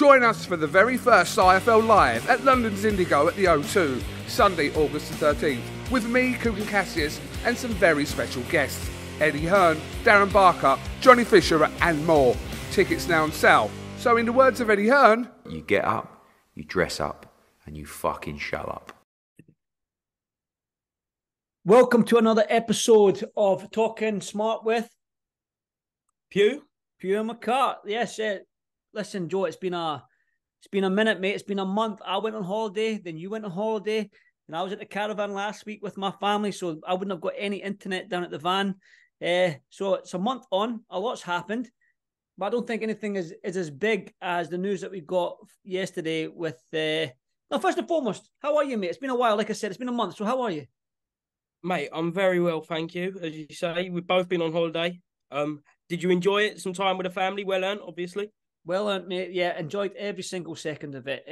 Join us for the very first IFL Live at London's Indigo at the O2, Sunday, August the 13th, with me, Coogan Cassius, and some very special guests. Eddie Hearn, Darren Barker, Johnny Fisher, and more. Tickets now on sale. So in the words of Eddie Hearn, you get up, you dress up, and you fucking show up. Welcome to another episode of Talking Smart with Pugh McCART. Yes, listen, Joe, it's been a minute, mate. It's been a month. I went on holiday, then you went on holiday, and I was at the caravan last week with my family, so I wouldn't have got any internet down at the van. So it's a month on. A lot's happened, but I don't think anything is as big as the news that we got yesterday with... Now, first and foremost, how are you, mate? It's been a while. Like I said, it's been a month, so how are you? Mate, I'm very well, thank you. As you say, we've both been on holiday. Did you enjoy it? Some time with the family? Well earned, obviously. Well earned, mate. Yeah, enjoyed every single second of it.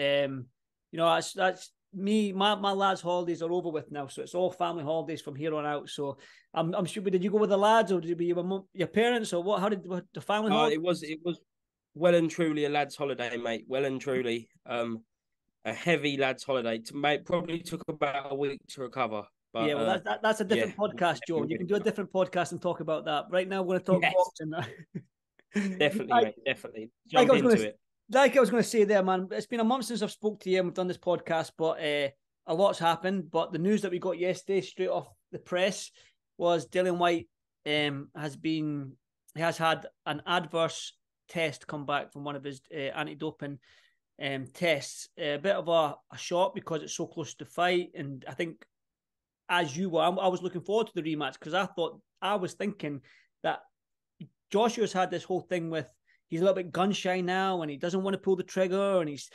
That's me. My lads' holidays are over with now, so it's all family holidays from here on out. So I'm sure. Did you go with the lads, or did you be your parents, or what? How did the family? It was well and truly a lads' holiday, mate. Well and truly, a heavy lads' holiday. Mate, probably took about a week to recover. But, yeah, well, that's a different podcast, Joe. You can do a different podcast and talk about that. Right now, we're going to talk boxing. Definitely, mate, definitely. Like I was going to say there, man, it's been a month since I've spoke to you and we've done this podcast, but a lot's happened. But the news that we got yesterday, straight off the press, was Dillian Whyte has had an adverse test come back from one of his anti-doping tests. A bit of a shock because it's so close to the fight, and I think, as you were, I was looking forward to the rematch because I was thinking that Joshua's had this whole thing with he's a little bit gun shy now and he doesn't want to pull the trigger and he's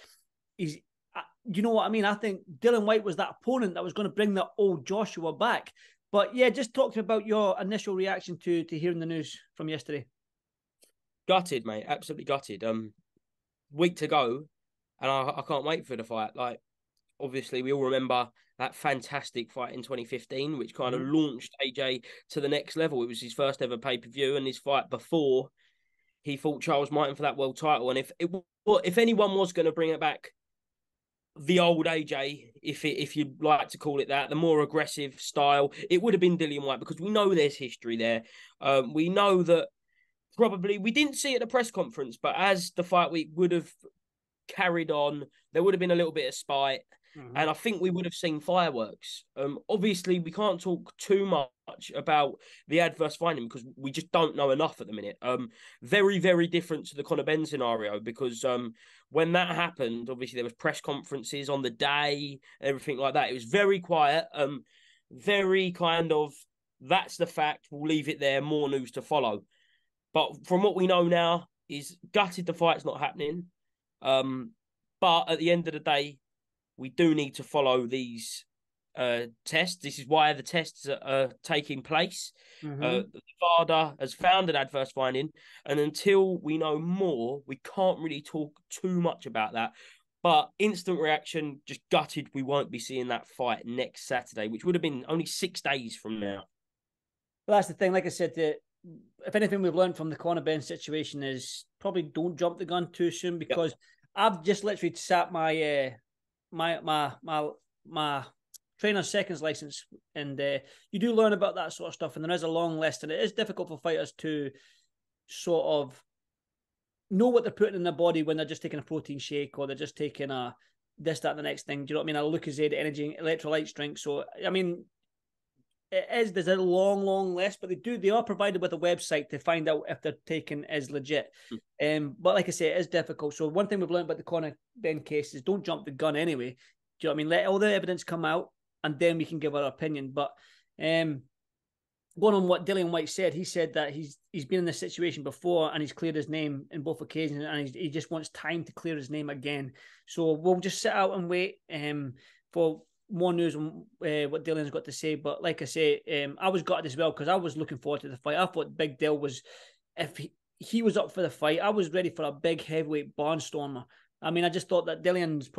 you know what I mean? I think Dillian Whyte was that opponent that was going to bring that old Joshua back. But yeah, just talk to me about your initial reaction to hearing the news from yesterday. Gutted, mate. Absolutely gutted. Week to go, and I can't wait for the fight. Like, obviously, we all remember that fantastic fight in 2015, which kind of launched AJ to the next level. It was his first ever pay-per-view, and his fight before he fought Charles Martin for that world title. And if anyone was going to bring it back, the old AJ, if you'd like to call it that, the more aggressive style, it would have been Dillian Whyte, because we know there's history there. We know that probably, we didn't see it at the press conference, but as the fight week would have carried on, there would have been a little bit of spite. And I think we would have seen fireworks. Obviously, we can't talk too much about the adverse finding because we just don't know enough at the minute. Very, very different to the Conor Benn scenario because when that happened, obviously there was press conferences on the day, everything like that. It was very quiet, very kind of, that's the fact, we'll leave it there, more news to follow. But from what we know now is gutted the fight's not happening. But at the end of the day, we do need to follow these tests. This is why the tests are taking place. The VADA has found an adverse finding, and until we know more, we can't really talk too much about that. But instant reaction, just gutted we won't be seeing that fight next Saturday, which would have been only 6 days from now. Well, that's the thing. Like I said, if anything we've learned from the Conor Benn situation is probably don't jump the gun too soon, because I've just literally sat my trainer's seconds license, and you do learn about that sort of stuff, and there is a long list, and it is difficult for fighters to sort of know what they're putting in their body when they're just taking a protein shake or they're just taking a this, that, and the next thing. Do you know what I mean? A Lucozade energy electrolytes drink. So I mean, there's a long list, but they are provided with a website to find out if they're taken as legit. But like I say, it is difficult. So one thing we've learned about the Conor Benn case is don't jump the gun anyway. Do you know what I mean? Let all the evidence come out and then we can give our opinion. But going on what Dillian Whyte said, he said that he's been in this situation before and he's cleared his name in both occasions, and he just wants time to clear his name again. So we'll just sit out and wait for more news on what Dillian's got to say. But like I say, I was gutted as well because I was looking forward to the fight. I thought Big Dill was, if he was up for the fight, I was ready for a big heavyweight barnstormer. I mean, I just thought that Dillian's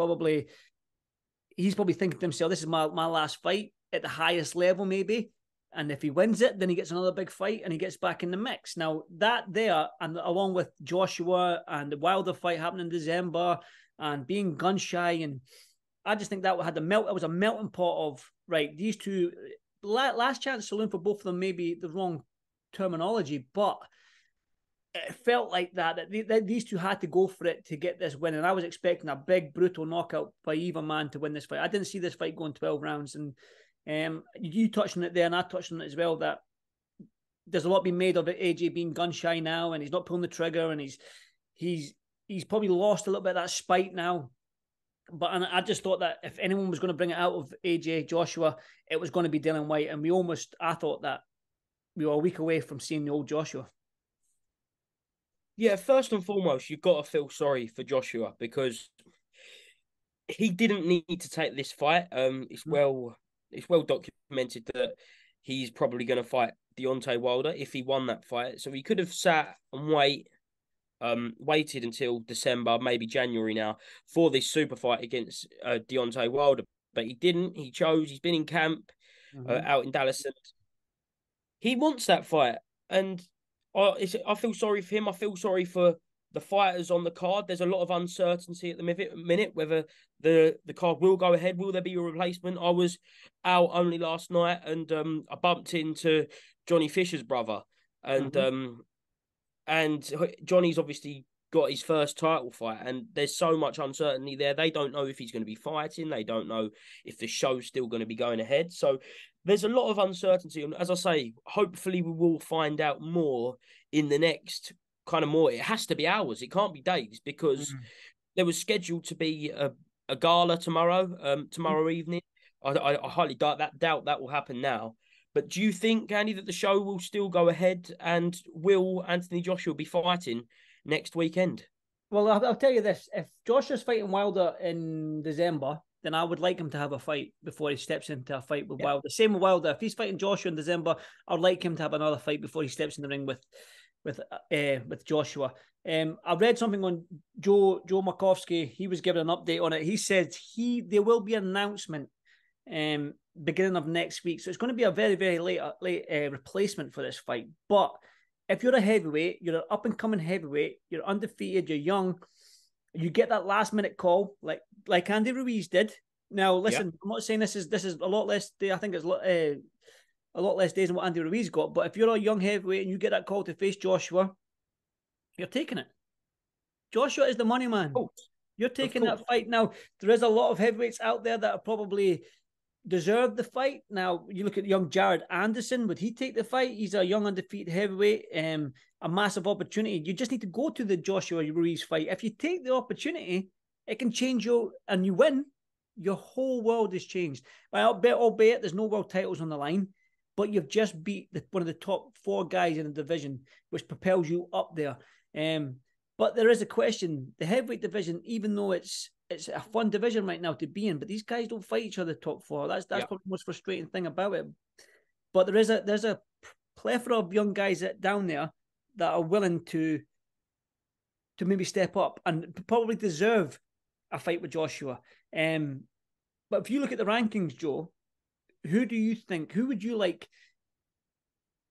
he's probably thinking to himself, this is my last fight at the highest level maybe. And if he wins it, then he gets another big fight and he gets back in the mix. Now, that there, and along with Joshua and the Wilder fight happening in December and being gun shy, and I just think that had it was a melting pot of, right, these two, last chance saloon for both of them, maybe the wrong terminology, but it felt like that these two had to go for it to get this win. And I was expecting a big, brutal knockout by either man to win this fight. I didn't see this fight going 12 rounds. And you touched on it there, and I touched on it as well, that there's a lot being made of it, AJ being gun shy now, and he's not pulling the trigger, and he's probably lost a little bit of that spite now. But I just thought that if anyone was going to bring it out of AJ Joshua, it was going to be Dillian Whyte. And I thought that we were a week away from seeing the old Joshua. Yeah, first and foremost, you've got to feel sorry for Joshua because he didn't need to take this fight. It's well documented that he's probably going to fight Deontay Wilder if he won that fight. So he could have sat and waited until December, maybe January now, for this super fight against Deontay Wilder. But he didn't. He chose. He's been in camp out in Dallas, and he wants that fight. And I feel sorry for him. I feel sorry for the fighters on the card. There's a lot of uncertainty at the minute whether the card will go ahead. Will there be a replacement? I was out only last night, and I bumped into Johnny Fisher's brother, and Johnny's obviously got his first title fight, and there's so much uncertainty there. They don't know if he's going to be fighting. They don't know if the show's still going to be going ahead. So there's a lot of uncertainty. And as I say, hopefully we will find out more in the next it has to be hours. It can't be days, because there was scheduled to be a gala tomorrow evening. I highly doubt that will happen now. But do you think, Andy, that the show will still go ahead, and will Anthony Joshua be fighting next weekend? Well, I'll tell you this. If Joshua's fighting Wilder in December, then I would like him to have a fight before he steps into a fight with Wilder. Same with Wilder. If he's fighting Joshua in December, I'd like him to have another fight before he steps in the ring with Joshua. I read something on Joe Markowski. He was giving an update on it. He said there will be an announcement beginning of next week. So it's going to be a very, very late replacement for this fight. But if you're a heavyweight, you're an up-and-coming heavyweight, you're undefeated, you're young, you get that last-minute call like Andy Ruiz did. Now, listen, I'm not saying this is a lot less. I think it's a lot less days than what Andy Ruiz got. But if you're a young heavyweight and you get that call to face Joshua, you're taking it. Joshua is the money man. You're taking that fight. Now, there is a lot of heavyweights out there that are probably deserve the fight. Now, you look at young Jared Anderson. Would he take the fight? He's a young undefeated heavyweight. A massive opportunity. You just need to go to the Joshua Ruiz fight. If you take the opportunity, it can change you, and you win, your whole world is changed. Albeit there's no world titles on the line, but you've just beat one of the top 4 guys in the division, which propels you up there. But there is a question. The heavyweight division, even though it's a fun division right now to be in, but these guys don't fight each other top 4. That's probably the most frustrating thing about it. But there's a plethora of young guys down there that are willing to maybe step up and probably deserve a fight with Joshua. But if you look at the rankings, Joe, who would you like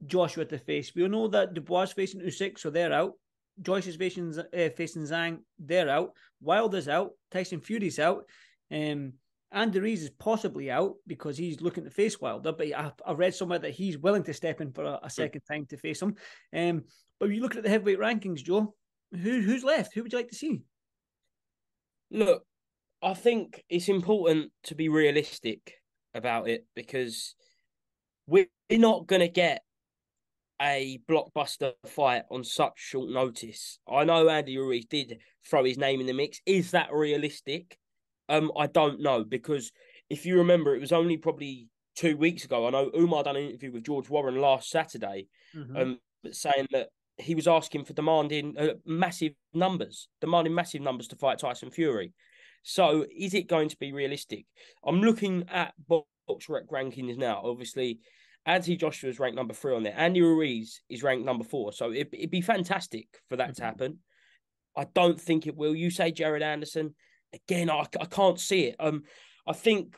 Joshua to face? We know that Dubois facing Usyk, so they're out. Joyce is facing Zhang, they're out. Wilder's out. Tyson Fury's out. Andy Ruiz is possibly out because he's looking to face Wilder, but I read somewhere that he's willing to step in for a second time to face him. But you look at the heavyweight rankings, Joe, who's left? Who would you like to see? Look, I think it's important to be realistic about it, because we're not going to get a blockbuster fight on such short notice. I know Andy Ruiz did throw his name in the mix. Is that realistic? I don't know, because if you remember, it was only probably 2 weeks ago. I know Umar done an interview with George Warren last Saturday, saying that he was asking for demanding massive numbers to fight Tyson Fury. So is it going to be realistic? I'm looking at BoxRec rankings now. Obviously, Anthony Joshua is ranked number 3 on there. Andy Ruiz is ranked number 4. So it'd be fantastic for that to happen. I don't think it will. You say Jared Anderson. Again, I can't see it. I think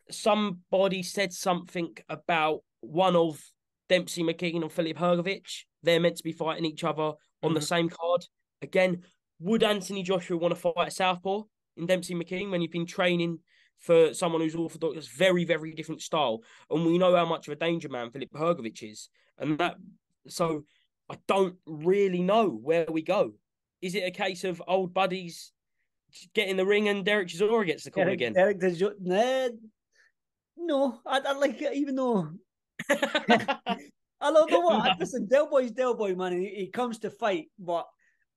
somebody said something about one of Dempsey McKean and Filip HRGOVIC. They're meant to be fighting each other on the same card. Again, would Anthony Joshua want to fight a southpaw in Dempsey McKean when you've been training for someone who's orthodox? That's very, very different style. And we know how much of a danger man Filip HRGOVIC is. And so I don't really know where we go. Is it a case of old buddies get in the ring and Derek Chisora gets the call again? No, I like it, even though I don't know what. Listen, Del Boy, man. He comes to fight, but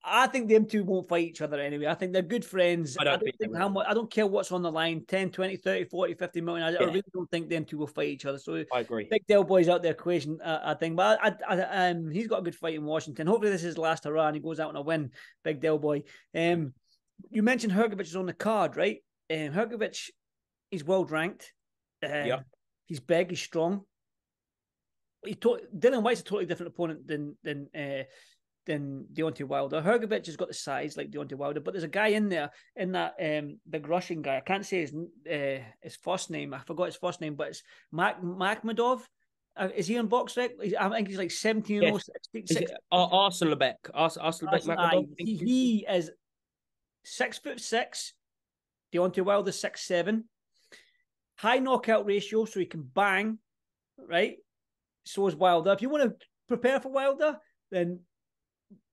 I think them two won't fight each other anyway. I think they're good friends. I don't think how much. I don't care what's on the line, 10, 20, 30, 40, 50 million. I really don't think them two will fight each other. So I agree. Big Del Boy's out the equation, I think. But he's got a good fight in Washington. Hopefully this is his last hurrah and he goes out on a win, Big Del Boy. You mentioned HRGOVIC is on the card, right? HRGOVIC, he's world ranked. He's big, he's strong. Dillian Whyte's a totally different opponent than Deontay Wilder. HRGOVIC has got the size like Deontay Wilder, but there's a guy in there, in that big Russian guy. I can't say his first name. I forgot his first name, but it's Makhmudov. Is he on BoxRec? I think he's like 17 yes. 16. Arsenalbek Makhmudov. He is 6'6". Deontay Wilder 6'7". High knockout ratio, so he can bang, right? So is Wilder. If you want to prepare for Wilder, then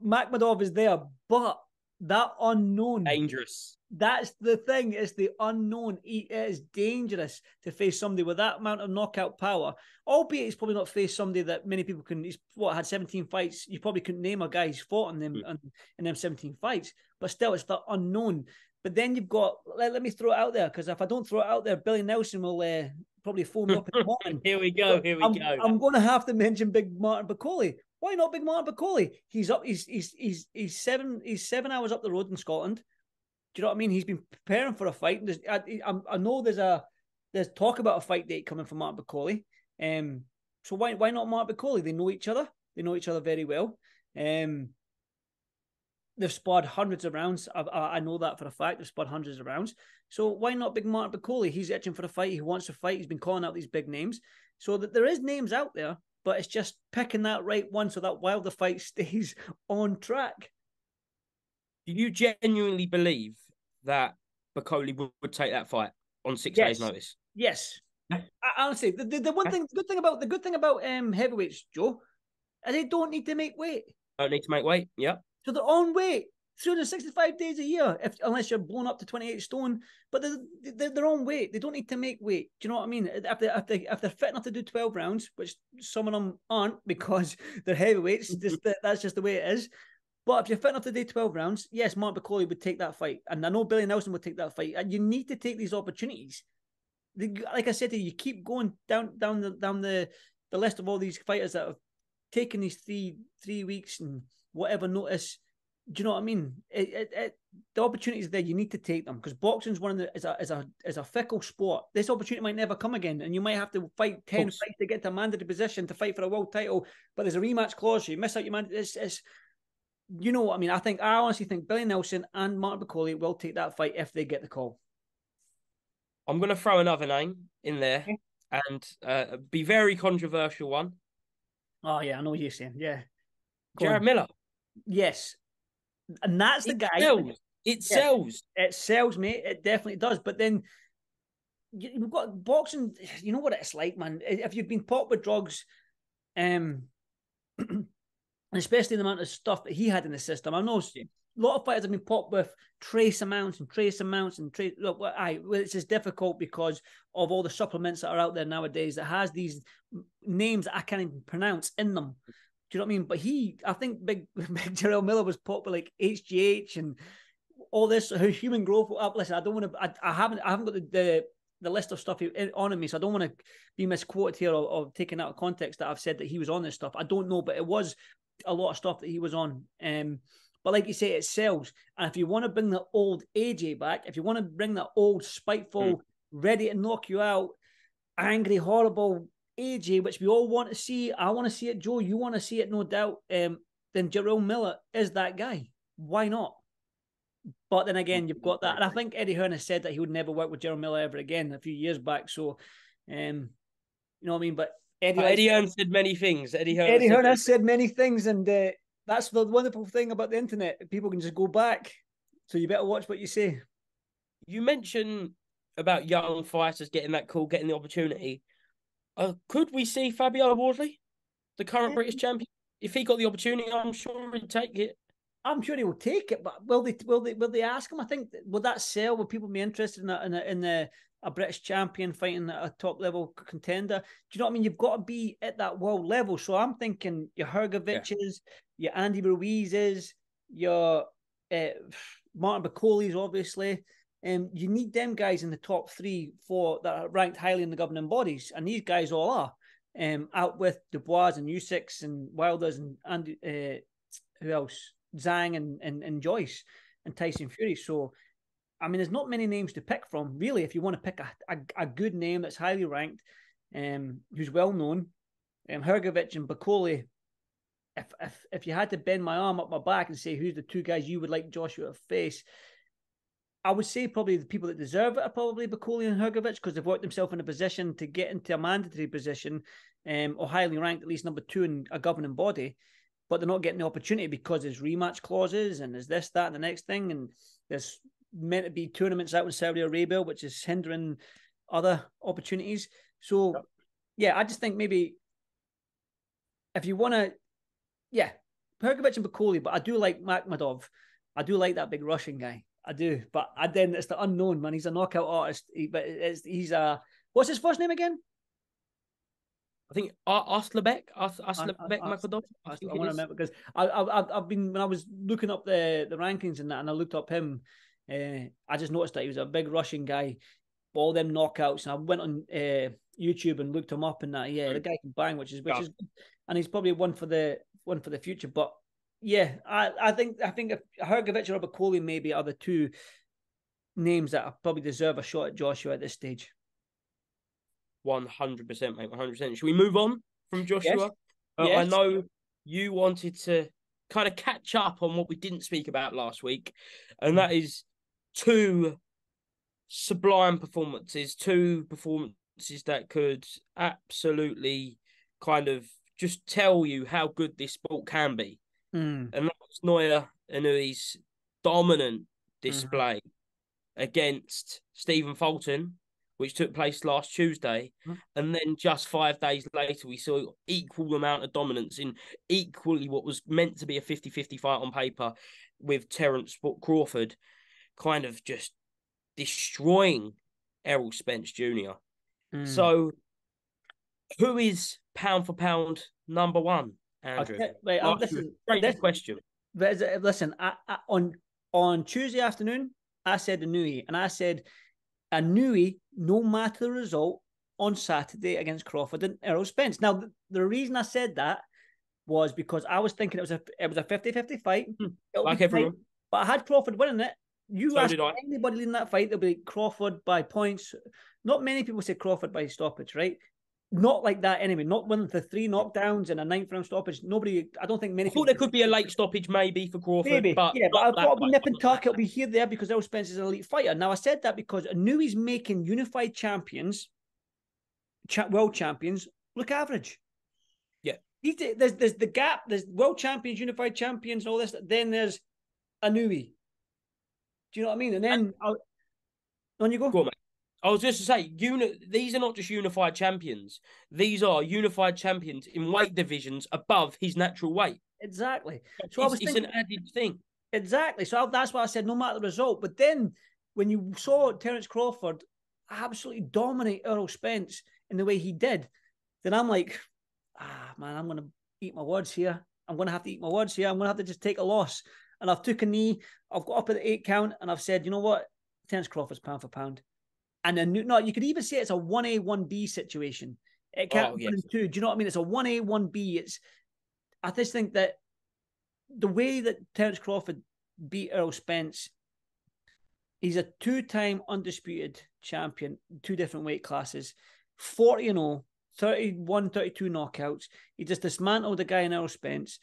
Makhmudov is there. But that unknown, dangerous. That's the thing. It's the unknown. It is dangerous to face somebody with that amount of knockout power. Albeit he's probably not faced somebody that many people can. He's had 17 fights. You probably couldn't name a guy who's fought in them 17 fights. But still, it's the unknown. But then you've got, let me throw it out there, because if I don't throw it out there, Billy Nelson will probably phone me up in the morning. Here we go. I'm going to have to mention Big Martin BAKOLE. Why not Big Martin BAKOLE? He's 7 hours up the road in Scotland. Do you know what I mean? He's been preparing for a fight. I know there's talk about a fight date coming for Martin BAKOLE. So why not Martin BAKOLE? They know each other. They know each other very well. They've sparred hundreds of rounds. I know that for a fact. They've sparred hundreds of rounds. So why not Big Martin BAKOLE? He's itching for a fight. He wants to fight. He's been calling out these big names. So that there is names out there, but it's just picking that right one so that Wilder fight stays on track. Do you genuinely believe that BAKOLE would take that fight on 6 days' notice? Yes. Honestly, the good thing about heavyweights, Joe, is they don't need to make weight. Don't need to make weight. Yeah. So they're on weight 365 days a year, unless you're blown up to 28 stone. But they're on weight. They don't need to make weight. Do you know what I mean? If they're fit enough to do 12 rounds, which some of them aren't because they're heavyweights, that's just the way it is. But if you're fit enough to do 12 rounds, yes, Martin BAKOLE would take that fight. And I know Billy Nelson would take that fight. And you need to take these opportunities. Like I said to you, you keep going down the list of all these fighters that have taken these three weeks and whatever notice. Do you know what I mean? The opportunities there, you need to take them, because boxing's is a fickle sport. This opportunity might never come again, and you might have to fight 10 fights to get to a mandatory position to fight for a world title. But there's a rematch clause. So you miss out your man. It's you know what I mean? I honestly think Billy Nelson and Martin BAKOLE will take that fight if they get the call. I'm going to throw another name in there and be very controversial one. Oh yeah, I know what you're saying. Yeah, Jared Miller. Yes. And that's the guy. It sells. It sells, mate. It definitely does. But then you've got boxing. You know what it's like, man. If you've been popped with drugs, especially the amount of stuff that he had in the system. I know a lot of fighters have been popped with trace amounts. Look, it's just difficult because of all the supplements that are out there nowadays that has these names that I can't even pronounce in them. Do you know what I mean? But I think big Jarrell Miller was popped with like HGH and all this human growth. Listen, I don't want to. I haven't got the list of stuff on me, so I don't want to be misquoted here or taken out of context that I've said that he was on this stuff. I don't know, but it was a lot of stuff that he was on. But like you say, it sells. And if you want to bring the old AJ back, if you want to bring the old spiteful, ready to knock you out, angry, horrible AJ, which we all want to see. I want to see it, Joe. You want to see it, no doubt. Then Jarrell Miller is that guy. Why not? But then again, you've got that. And I think Eddie Hearn has said that he would never work with Jarrell Miller ever again a few years back. So, you know what I mean? But Eddie Hearn said many things. Eddie Hearn has said many things, and that's the wonderful thing about the internet. People can just go back. So you better watch what you say. You mentioned about young fighters getting that call, getting the opportunity. Could we see Fabio Wardley, the current British champion? If he got the opportunity, I'm sure he'd take it. I'm sure he will take it, but will they ask him? I think, will that sell? Will people be interested in a British champion fighting a top level contender? Do you know what I mean? You've got to be at that world level. So I'm thinking your HRGOVICs, your Andy Ruizes, your Martin BAKOLEs, obviously. You need them guys in the top 3, 4 that are ranked highly in the governing bodies, and these guys all are. Out with Dubois and Usyk and Wilders and who else? Zhang and Joyce and Tyson Fury. So, I mean, there's not many names to pick from, really, if you want to pick a good name that's highly ranked, who's well known. HRGOVIC and BAKOLE. If you had to bend my arm up my back and say who's the 2 guys you would like Joshua to face, I would say probably the people that deserve it are probably BAKOLE and HRGOVIC, because they've worked themselves in a position to get into a mandatory position, or highly ranked, at least number 2 in a governing body. But they're not getting the opportunity because there's rematch clauses and there's this, that, and the next thing. And there's meant to be tournaments out in Saudi Arabia, which is hindering other opportunities. So, I just think maybe if you want to, HRGOVIC and BAKOLE, but I do like Makhmadov. I do like that big Russian guy. I do. But then it's the unknown, man. He's a knockout artist. He's a, what's his first name again? I think Aslabek Makhmadov. I want to remember, because I've been, when I was looking up the rankings and that, and I looked up him, I just noticed that he was a big Russian guy, all them knockouts, and I went on YouTube and looked him up, and that the guy can bang, which is good. And he's probably one for the future. But I think if HRGOVIC or BAKOLE maybe are the 2 names that probably deserve a shot at Joshua at this stage. 100%, mate. 100%. Should we move on from Joshua? Yes. I know you wanted to kind of catch up on what we didn't speak about last week, and that is 2 sublime performances, 2 performances that could absolutely kind of just tell you how good this sport can be. And that was Naoya Inoue's dominant display against Stephen Fulton, which took place last Tuesday. And then just 5 days later, we saw equal amount of dominance in equally what was meant to be a 50-50 fight on paper, with Terence Crawford kind of just destroying Errol Spence Jr. So who is pound for pound number 1, Andrew? Great question. Listen, on Tuesday afternoon, I said Inoue, and I said Inoue, no matter the result, on Saturday against Crawford and Errol Spence. Now, the reason I said that was because I was thinking it was a 50-50 fight. Like everyone. But I had Crawford winning it. So ask did I. anybody leading that fight, there'll be Crawford by points. Not many people say Crawford by stoppage, right? Not like that anyway. Not winning the 3 knockdowns and a 9th round stoppage. I don't think many people. There could be a late stoppage maybe for Crawford. Maybe, but I thought it'll be nip and tuck. It'll be here, there, because Errol Spence is an elite fighter. Now, I said that because Inoue's making unified champions, world champions, look average. Yeah. There's the gap. There's world champions, unified champions, and all this. Then there's Inoue. Do you know what I mean? And then on you go. Go on, mate. I was just to say, these are not just unified champions. These are unified champions in weight divisions above his natural weight. Exactly. So it's an added thing. Exactly. So that's why I said no matter the result. But then when you saw Terence Crawford absolutely dominate Errol Spence in the way he did, then I'm like, man, I'm going to eat my words here. I'm going to have to eat my words here. I'm going to have to just take a loss. And I've took a knee. I've got up at the 8 count, and I've said, you know what? Terence Crawford's pound for pound. And then, you could even say it's a 1A, 1B situation. It can't be 1 and 2. Do you know what I mean? It's a 1A, 1B. I just think that the way that Terence Crawford beat Errol Spence, he's a 2-time undisputed champion, 2 different weight classes, 40-0, 31, 32 knockouts. He just dismantled the guy in Errol Spence.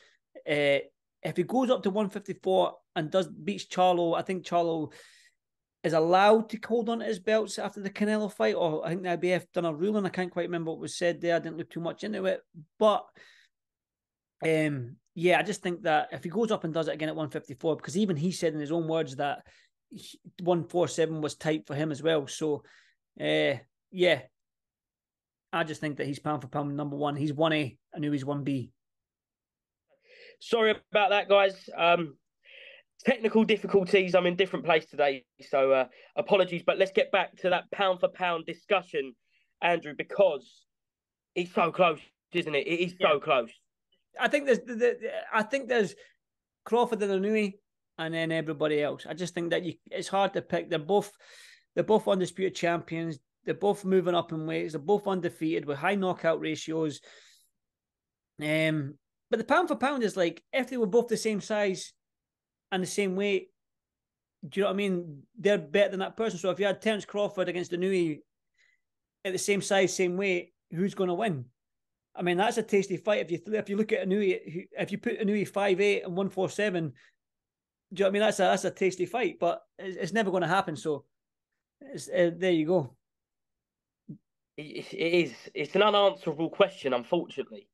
If he goes up to 154 and beats Charlo, I think Charlo is allowed to hold on to his belts after the Canelo fight, or I think the IBF done a ruling. I can't quite remember what was said there. I didn't look too much into it, but yeah, I just think that if he goes up and does it again at 154, because even he said in his own words that 147 was tight for him as well. So, yeah, I just think that he's pound for pound number one. He's 1A. I knew he's 1B. Sorry about that, guys. Technical difficulties. I'm in a different place today, so apologies. But let's get back to that pound for pound discussion, Andrew, because it's so close, isn't it? It is so close. I think there's Crawford and Inoue, and then everybody else. I just think that it's hard to pick. They're both undisputed champions. They're both moving up in weights. They're both undefeated with high knockout ratios. But the pound for pound is like, if they were both the same size and the same weight, do you know what I mean? They're better than that person. So if you had Terence Crawford against Inoue at the same size, same weight, who's going to win? I mean, that's a tasty fight. If you look at Inoue, if you put Inoue 5'8" and 147, do you know what I mean? That's a tasty fight, but it's never going to happen. So there you go. It is. It's an unanswerable question, unfortunately.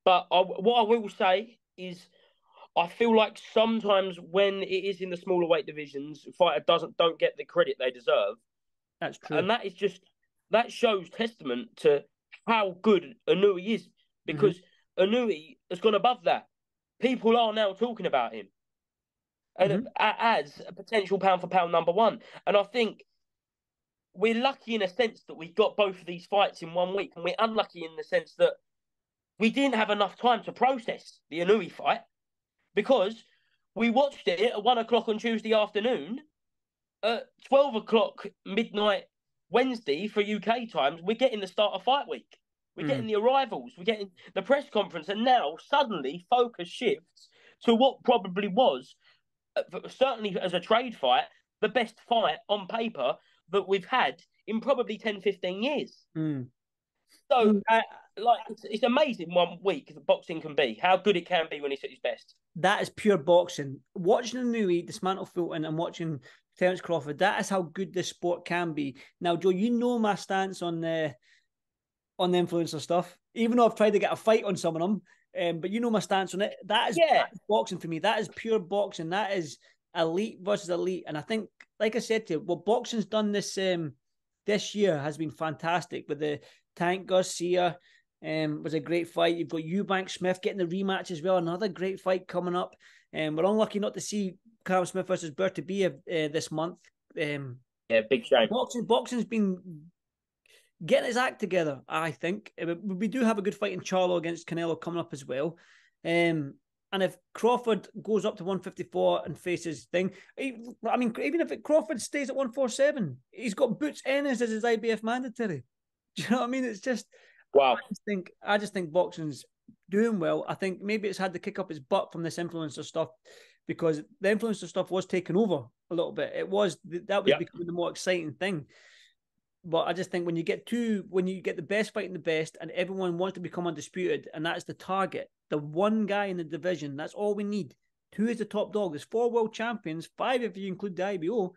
But what I will say is, I feel like sometimes when it is in the smaller weight divisions, fighter don't get the credit they deserve. That's true, and that shows testament to how good Inoue is, because Inoue has gone above that. People are now talking about him and as a potential pound for pound number one. And I think we're lucky in a sense that we got both of these fights in 1 week, and we're unlucky in the sense that we didn't have enough time to process the Inoue fight, because we watched it at 1 o'clock on Tuesday afternoon, at 12 o'clock midnight Wednesday for UK times. We're getting the start of fight week. We're getting the arrivals. We're getting the press conference. And now suddenly focus shifts to what probably was, certainly as a trade fight, the best fight on paper that we've had in probably 10, 15 years. So, it's amazing 1 week that boxing can be, how good it can be when it's at its best. That is pure boxing. Watching Inoue dismantle Fulton and watching Terence Crawford, that is how good this sport can be. Now, Joe, you know my stance on the influencer stuff, even though I've tried to get a fight on some of them, but you know my stance on it. That is boxing for me. That is pure boxing. That is elite versus elite. And I think, like I said to you, what boxing's done this year has been fantastic. With the Tank Garcia was a great fight. You've got Eubank Smith getting the rematch as well. Another great fight coming up. We're unlucky not to see Callum Smith versus Bertobia this month. Big shame. Boxing's been getting his act together, I think. We do have a good fight in Charlo against Canelo coming up as well. And if Crawford goes up to 154 and faces thing, I mean, even if Crawford stays at 147, he's got Boots Ennis as his IBF mandatory. Do you know what I mean? It's just, wow. I just think boxing's doing well. I think maybe it's had to kick up its butt from this influencer stuff, because the influencer stuff was taken over a little bit. That was becoming the more exciting thing. But I just think when you get the best fighting the best, and everyone wants to become undisputed, and that's the target, the one guy in the division, that's all we need. 2 is the top dog. There's 4 world champions, 5 if you include the IBO.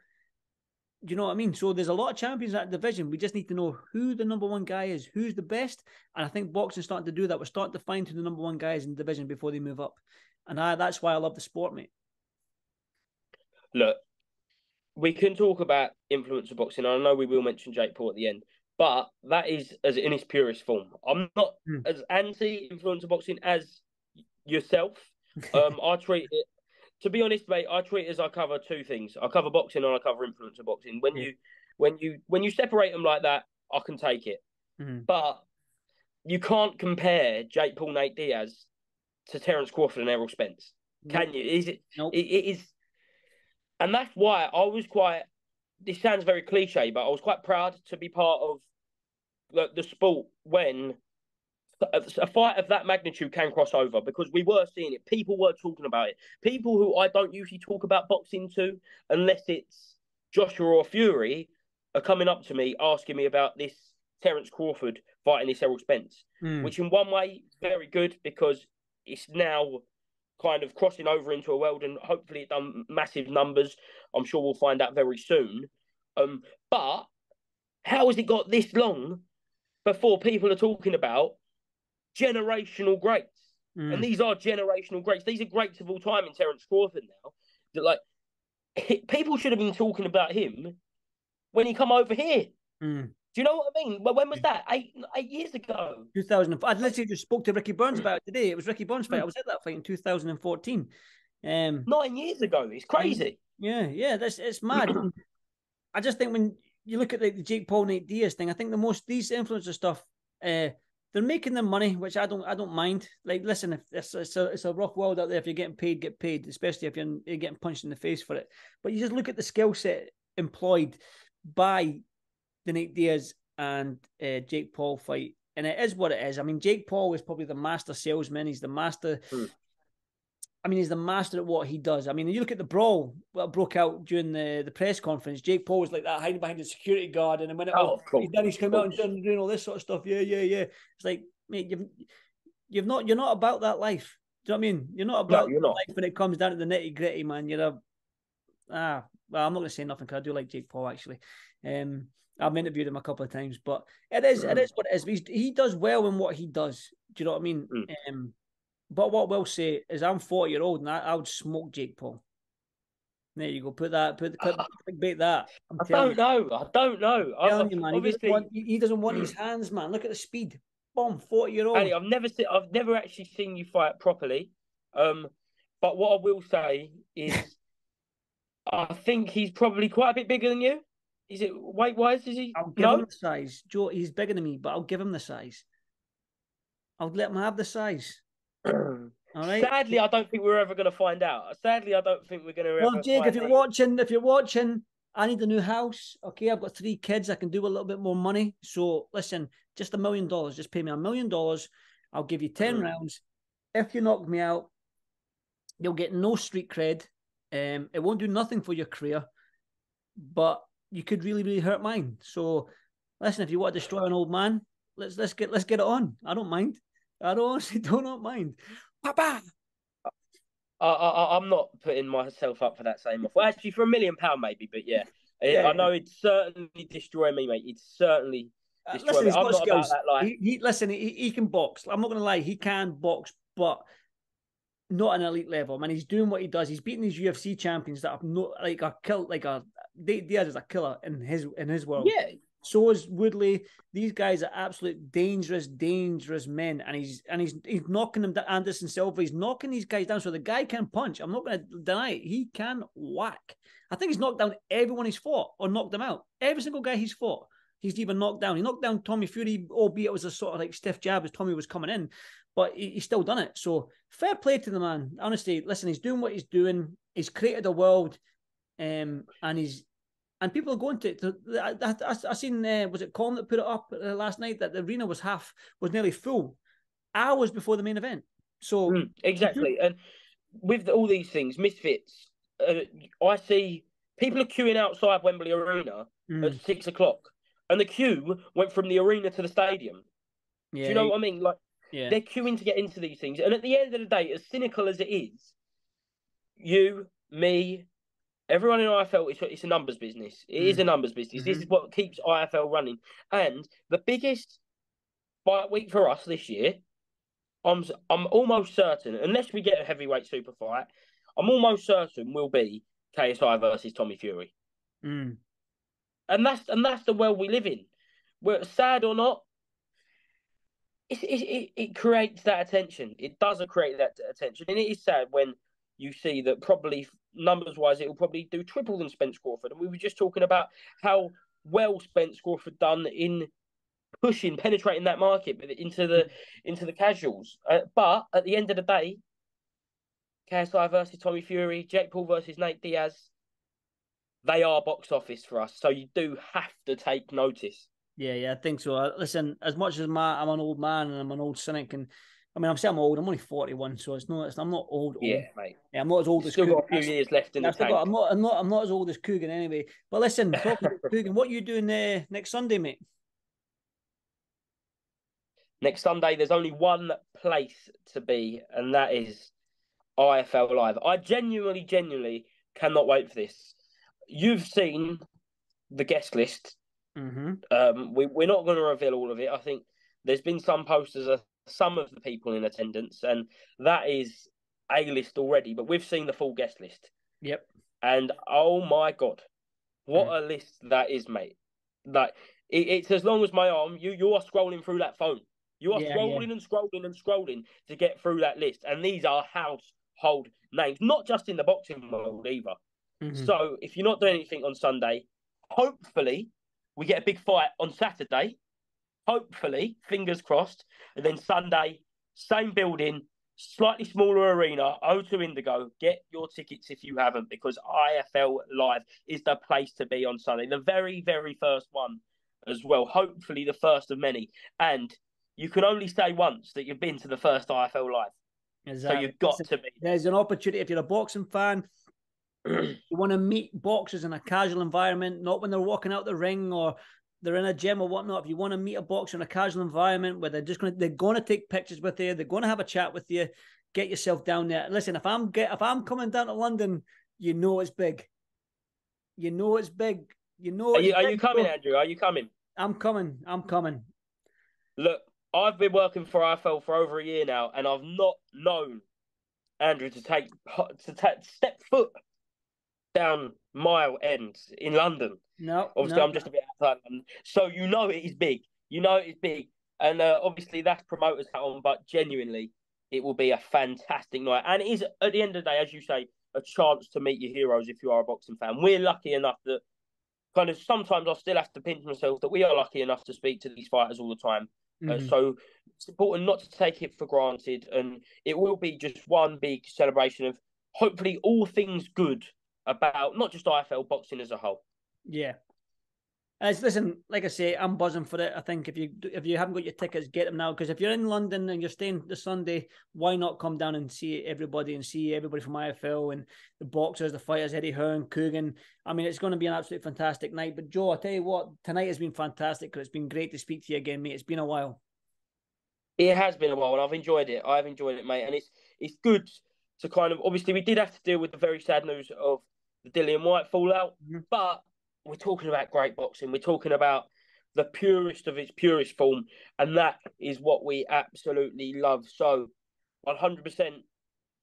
Do you know what I mean? So there's a lot of champions in that division. We just need to know who the number one guy is, who's the best. And I think boxing's starting to do that. We're starting to find who the number one guy is in the division before they move up. And that's why I love the sport, mate. Look, we can talk about influencer boxing. I know we will mention Jake Paul at the end, but that is as in its purest form. I'm not as anti-influencer boxing as yourself. I treat it, to be honest, mate, I treat it as I cover 2 things. I cover boxing and I cover influencer boxing. When you separate them like that, I can take it. But you can't compare Jake Paul Nate Diaz to Terence Crawford and Errol Spence. Can you? Is it? Nope. It is. And that's why I was this sounds very cliche, but I was quite proud to be part of the sport when a fight of that magnitude can cross over, because we were seeing it. People were talking about it. People who I don't usually talk about boxing to, unless it's Joshua or Fury, are coming up to me asking me about this Terence Crawford fighting this Errol Spence, which in one way is very good, because it's now kind of crossing over into a world, and hopefully it done massive numbers. I'm sure we'll find out very soon. But how has it got this long before people are talking about generational greats? And these are generational greats. These are greats of all time in Terence Crawford now. That, like, people should have been talking about him when he come over here. Do you know what I mean? Well, when was that? 8 years ago. 2000. I literally just spoke to Ricky Burns about it today. It was Ricky Burns' fight. I was at that fight in 2014. 9 years ago. It's crazy. Yeah. It's mad. I just think when you look at the Jake Paul Nate Diaz thing, I think these influencer stuff, they're making their money, which I don't mind. Like, listen, if it's a rough world out there. If you're getting paid, get paid, especially if you're getting punched in the face for it. But you just look at the skill set employed by the Nate Diaz and Jake Paul fight, and it is what it is. I mean, Jake Paul is probably the master salesman. He's the master. I mean, he's the master at what he does. I mean, you look at the brawl that broke out during the press conference. Jake Paul was like that, hiding behind the security guard, and then when he's come out and doing all this sort of stuff. Yeah. It's like, mate, you're not about that life. Do you know what I mean? You're not about life when it comes down to the nitty gritty, man. Well, I'm not going to say nothing because I do like Jake Paul actually. I've interviewed him a couple of times, but it is what it is. He does well in what he does. Do you know what I mean? But what we'll say is, I'm 40-year-old and I would smoke Jake Paul. There you go. Put the clickbait that. I don't know. I'm telling you, man. He doesn't want his hands, man. Look at the speed. Boom, 40-year-old. Andy, I've never actually seen you fight properly. But what I will say is, I think he's probably quite a bit bigger than you. Is it weight-wise? Is he? I'll give him the size. Joe, he's bigger than me, but I'll give him the size. I'll let him have the size. All right. Sadly, I don't think we're ever going to find out. Sadly, I don't think we're going to. Well, Jake, if you're watching, I need a new house. Okay, I've got 3 kids. I can do a little bit more money. So listen, just $1 million. Just pay me $1 million. I'll give you 10 rounds. If you knock me out, you'll get no street cred. It won't do nothing for your career, but you could really, really hurt mine. So, listen, if you want to destroy an old man, let's get it on. I don't mind. I honestly do not mind. Papa. I'm not putting myself up for that same offer. Actually, for £1 million, maybe, but yeah. I know it'd certainly destroy me, mate. It'd certainly destroy me. I'm not skills. about that life. He can box. I'm not going to lie. He can box, but not an elite level. I mean, he's doing what he does. He's beating these UFC champions that are not Diaz is a killer in his world. Yeah. So is Woodley. These guys are absolute dangerous men, and he's knocking them down. Anderson Silva, he's knocking these guys down. So the guy can punch. I'm not going to deny it. He can whack. I think he's knocked down everyone he's fought or knocked them out. Every single guy he's fought, he's even knocked down. He knocked down Tommy Fury, albeit it was a sort of like stiff jab as Tommy was coming in, but he's still done it. So fair play to the man. Honestly, listen, he's doing what he's doing. He's created a world, and people are going to. I seen was it Colin that put it up last night that the arena was nearly full hours before the main event. So exactly, and with all these things, misfits. I see people are queuing outside Wembley Arena at 6 o'clock, and the queue went from the arena to the stadium. Yeah. Do you know what I mean? Like, they're queuing to get into these things, and at the end of the day, as cynical as it is, you, me, everyone in IFL, it's a numbers business. It is a numbers business. This is what keeps IFL running. And the biggest fight week for us this year, I'm almost certain, unless we get a heavyweight super fight, I'm almost certain will be KSI versus Tommy Fury. And that's the world we live in. We're sad or not, it creates that attention. It does create that attention, and it is sad when you see that probably numbers-wise, it will probably do triple than Spence Crawford. And we were just talking about how well Spence Crawford done in penetrating that market into the casuals. But at the end of the day, KSI versus Tommy Fury, Jake Paul versus Nate Diaz, they are box office for us. So you do have to take notice. Yeah, I think so. Listen, as much as I'm an old man and I'm an old cynic, and I mean, I'm old. I'm only 41, so I'm not old. Yeah, mate. Yeah, I'm not as old as Still Coogan. got a few years left in the tank. I'm not as old as Coogan anyway. But listen, talking about Coogan, what are you doing next Sunday, mate? Next Sunday, there's only one place to be, and that is IFL Live. I genuinely cannot wait for this. You've seen the guest list. Mm-hmm. We're not going to reveal all of it. I think there's been some posters of some of the people in attendance, and that is a list already. But we've seen the full guest list. Yep. And oh my God, what a list that is, mate. Like, it's as long as my arm. You are scrolling through that phone. You are scrolling and scrolling and scrolling to get through that list. And these are household names, not just in the boxing world either. Mm-hmm. So if you're not doing anything on Sunday, hopefully we get a big fight on Saturday. Hopefully, fingers crossed. And then Sunday, same building, slightly smaller arena, O2 Indigo. Get your tickets if you haven't, because IFL Live is the place to be on Sunday. The very, very first one as well. Hopefully the first of many. And you can only say once that you've been to the first IFL Live. Exactly. So you've got to be. There's an opportunity if you're a boxing fan. You want to meet boxers in a casual environment, not when they're walking out the ring or they're in a gym or whatnot. If you want to meet a boxer in a casual environment where they're going to take pictures with you, they're going to have a chat with you, get yourself down there. Listen, if I'm coming down to London, you know it's big. You know it's big. You know. Are you coming, Andrew? Are you coming? I'm coming. Look, I've been working for IFL for over a year now, and I've not known Andrew to step foot down Mile End in London. No, obviously I'm just a bit outside London, so you know it is big. And obviously that's promoters hat on, but genuinely, it will be a fantastic night, and it is at the end of the day, as you say, a chance to meet your heroes if you are a boxing fan. We're lucky enough that kind of sometimes I still have to pinch myself that we are lucky enough to speak to these fighters all the time. So it's important not to take it for granted, and it will be just one big celebration of hopefully all things good about not just IFL boxing as a whole. Yeah. Listen, like I say, I'm buzzing for it. I think if you haven't got your tickets, get them now, because if you're in London and you're staying this Sunday, why not come down and see everybody from IFL and the boxers, the fighters, Eddie Hearn, Coogan. I mean, it's going to be an absolutely fantastic night. But Joe, I tell you what, tonight has been fantastic because it's been great to speak to you again, mate. It's been a while. It has been a while, and I've enjoyed it. Mate, and it's good to kind of, obviously we did have to deal with the very sad news of the Dillian Whyte fallout, but we're talking about great boxing. We're talking about the purest of its purest form, and that is what we absolutely love. So 100%,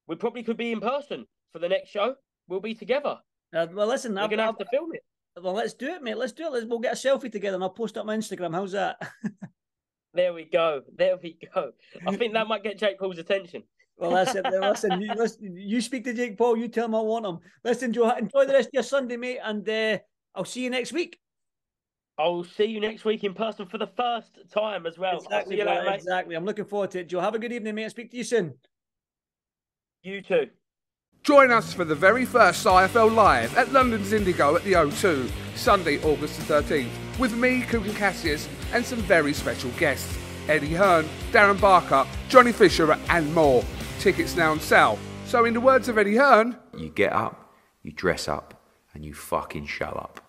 we probably could be in person for the next show. We'll be together. Well, listen, we're going to have to film it. Well, let's do it, mate. Let's do it. We'll get a selfie together and I'll post it up my Instagram. How's that? There we go. I think that might get Jake Paul's attention. Well, that's it. Listen, you speak to Jake Paul, you tell him I want him. Listen, Joe, enjoy the rest of your Sunday, mate, and I'll see you next week. I'll see you next week in person for the first time as well. Exactly, I'll see you later, mate. Exactly. I'm looking forward to it, Joe. Have a good evening, mate. I'll speak to you soon. You too. Join us for the very first IFL Live at London's Indigo at the O2, Sunday, August the 13th, with me, Cook and Cassius, and some very special guests. Eddie Hearn, Darren Barker, Johnny Fisher and more. Tickets now on sale. So in the words of Eddie Hearn, You get up, you dress up, and you fucking shut up.